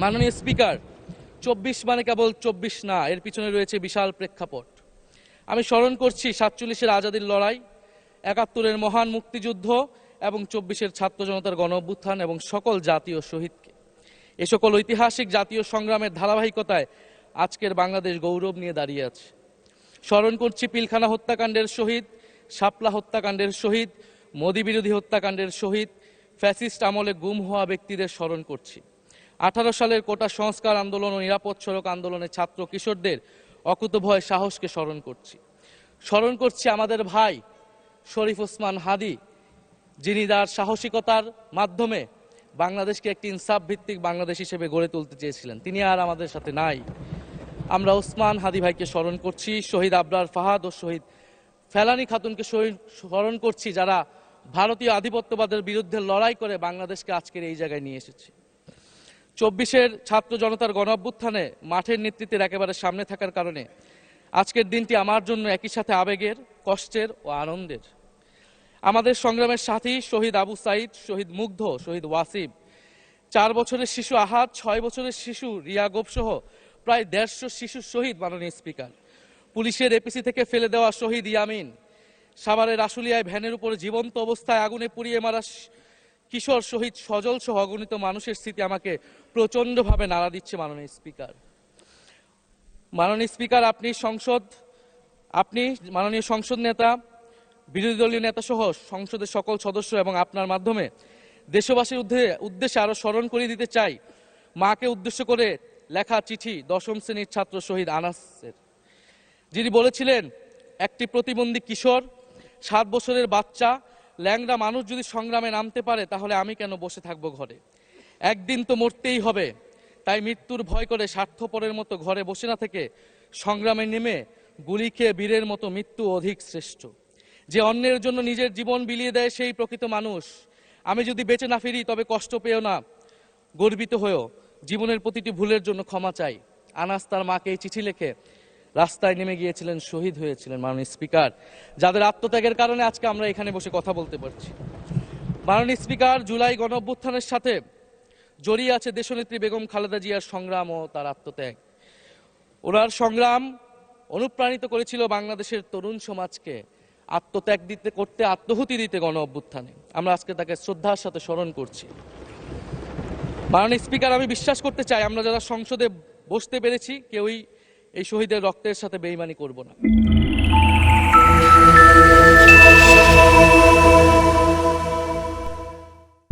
মাননীয় স্পিকার, ২৪ মানে কেবল ২৪ না, এর পিছনে রয়েছে বিশাল প্রেক্ষাপট। আমি স্মরণ করছি ৪৭-এর আজাদির লড়াই, ৭১-এর মহান মুক্তিযুদ্ধ এবং ২৪-এর ছাত্র জনতার গণ অভ্যুত্থান এবং সকল জাতীয় শহীদকে। এ সকল ঐতিহাসিক জাতীয় সংগ্রামের ধারাবাহিকতায় আজকের বাংলাদেশ গৌরব নিয়ে দাঁড়িয়ে আছে। স্মরণ করছি পিলখানা হত্যাকাণ্ডের শহীদ, শাপলা হত্যাকাণ্ডের শহীদ, মোদি বিরোধী হত্যাকাণ্ডের শহীদ, ফ্যাসিস্ট আমলে গুম হওয়া ব্যক্তিদের স্মরণ করছি। ১৮ সালের কোটা সংস্কার আন্দোলন ও নিরাপদ সড়ক আন্দোলনে ছাত্র কিশোরদের অকুতোভয় সাহসকে স্মরণ করছি। স্মরণ করছি আমাদের ভাই শরীফ ওসমান হাদি, যিনি তার সাহসিকতার মাধ্যমে বাংলাদেশকে একটি ইনসাফ ভিত্তিক বাংলাদেশ হিসেবে গড়ে তুলতে চেয়েছিলেন। তিনি আর আমাদের সাথে নাই। আমরা ওসমান হাদি ভাইকে স্মরণ করছি, শহীদ আবরার ফাহাদ ও শহীদ ফেলানী খাতুনকে স্মরণ করছি, যারা ভারতীয় আধিপত্যবাদের বিরুদ্ধে লড়াই করে বাংলাদেশকে আজকের এই জায়গায় নিয়ে এসেছে। ২৪-এর ছাত্র জনতার গণ অভ্যুত্থানে মাঠের নেতৃত্বের একেবারে সামনে থাকার কারণে আজকের দিনটি আমার জন্য একই সাথে আবেগের, কষ্টের ও আনন্দের। আমাদের সংগ্রামের সাথী শহীদ আবু সাইদ, শহীদ মুগ্ধ, শহীদ ওয়াসিব, ৪ বছরের শিশু আহাদ, ৬ বছরের শিশু রিয়া গোপ সহ প্রায় ১৫০ শিশু শহীদ। মাননীয় স্পিকার, পুলিশের এপিসি থেকে ফেলে দেওয়া শহীদ ইয়ামিন, সাভারের আশুলিয়ায় ভ্যানের উপরে জীবন্ত অবস্থায় আগুনে পুড়িয়ে মারা কিশোর শহীদ সজল সহ অগণিত মানুষের স্মৃতি আমাকে প্রচণ্ডভাবে নাড়া দিচ্ছে। মাননীয় স্পিকার, আপনি মাননীয় সংসদ নেতা, বিরোধী দলীয় নেতা সহ সংসদের সকল সদস্য এবং আপনার মাধ্যমে দেশবাসীর উদ্দেশ্যে আরো স্মরণ করিয়ে দিতে চাই মাকে উদ্দেশ্য করে লেখা চিঠি ১০ম শ্রেণীর ছাত্র শহীদ আনাসের, যিনি বলেছিলেন, একটি প্রতিবন্ধী কিশোর, ৭ বছরের বাচ্চা, ল্যাংড়া মানুষ যদি সংগ্রামে নামতে পারে তাহলে আমি কেন বসে থাকবো ঘরে? একদিন তো মরতেই হবে, তাই মৃত্যুর ভয় করে স্বার্থপরের মতো ঘরে বসে না থেকে সংগ্রামে নেমে গুলি খেয়ে বীরের মতো মৃত্যু অধিক শ্রেষ্ঠ। যে অন্যের জন্য নিজের জীবন বিলিয়ে দেয় সেই প্রকৃত মানুষ। আমি যদি বেঁচে না ফিরি তবে কষ্ট পেও না, গর্বিত হয়েও জীবনের প্রতিটি ভুলের জন্য ক্ষমা চাই। আনাস তার মাকে এই চিঠি লিখে রাস্তায় নেমে গিয়েছিলেন, শহীদ হয়েছিলেন। মাননীয় স্পিকার, যাদের আত্মত্যাগের কারণে আজকে আমরা এখানে বসে কথা বলতে পারছি। মাননীয় স্পিকার, জুলাই গণ অভ্যুত্থানের সাথে জড়িয়ে আছে দেশনেত্রী বেগম খালেদা জিয়ার সংগ্রাম ও তার আত্মত্যাগ। ওনার সংগ্রাম অনুপ্রাণিত করেছিল বাংলাদেশের তরুণ সমাজকে আত্মত্যাগ করতে, আত্মহুতি দিতে গণ অভ্যুত্থানে। আমরা আজকে তাকে শ্রদ্ধার সাথে স্মরণ করছি। মাননীয় স্পিকার, আমি বিশ্বাস করতে চাই আমরা যারা সংসদে বসতে পেরেছি কেউই এই শহীদের রক্তের সাথে বেইমানি করব না।